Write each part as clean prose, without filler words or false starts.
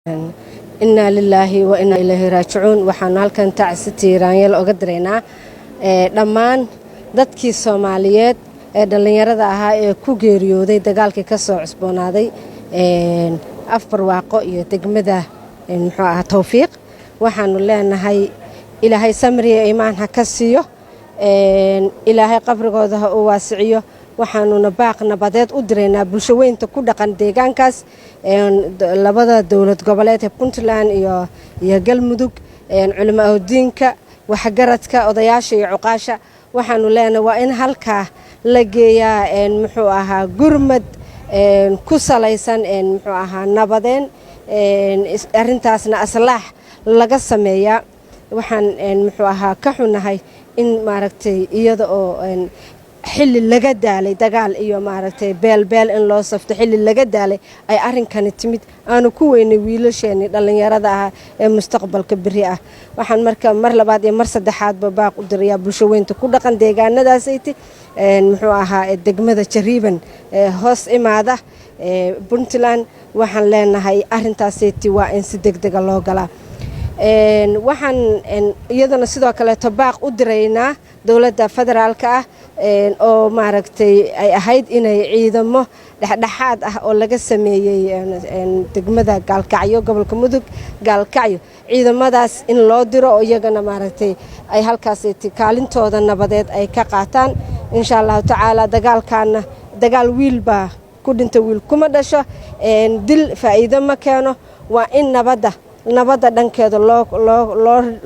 إنا لله وإنا إليه راجعون waxaan halkan tacsi raanyal uga direynaa dhammaan dadkii Soomaaliyeed ee dhalinyarada ahaa ee ku geeriyooday dagaalkii ka soo cusboonaaday afar waaqo iyo degmada muxuu ahaa Tawfiiq waxaanu leenahay Ilaahay samriye iimaan ha ka siiyo Ilaahay qabrigooda ha u waasiciyo waxaanu baaq nabadeed u direynaa bulsho weynta ku dhaqan deegaankaas labada dawlad goboleed ee Puntland iyo Galmudug culimada diinka waxgaradka odayaasha iyo cuqaasha waxaanu leenahay waa in halka la geeyaa muxuu ahaa gurmad ku salaysan muxuu ahaa nabadeen arintaasna aslaax laga sameeyaa waxaan muxuu ahaa ka xunahay in maaragtay iyada oo xilli laga daalay dagaal iyo maaragtay beel in loo safto xilli laga daalay ay arinkani timid aanu ku weynay wiilasheeni dhalinyarada ah ee mustaqbalka bari ah waxaan marka mar labaad iyo mar saddexaad baaq u dirayaa bulsho weynta ku dhaqan deegaanadaas muxuu ahaa degmada Jariban hoos imaada Puntland waxaan leenahay arintaasiti waa in si degdeg loo galaa waxaan iyadana sidoo kale baaq u direynaa dawladda federaalka ah oo maaragtay ay ahayd inay ciidamo dhaxdhaxaad ah oo laga sameeyay degmada Gaalkacyo gobolka Mudug Gaalkacyo ciidamadaas in loo diro oo iyagana maaragtay ay halkaas kaalintooda nabadeed ay ka qaataan insha Allah taala dagaalkaana dagaal wiilba ku dhinta wiil kuma dhasho dil faa'iido ma keeno waa in nabada dhankeeda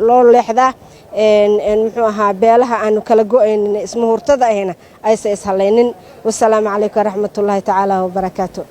loo leexdaa muxuu ahaa beelaha aanu kala go'aynin isma hurtada ahna aysa is halaynin wassalaamu calaykum waraxmatullaahi tacaala wa barakaatuh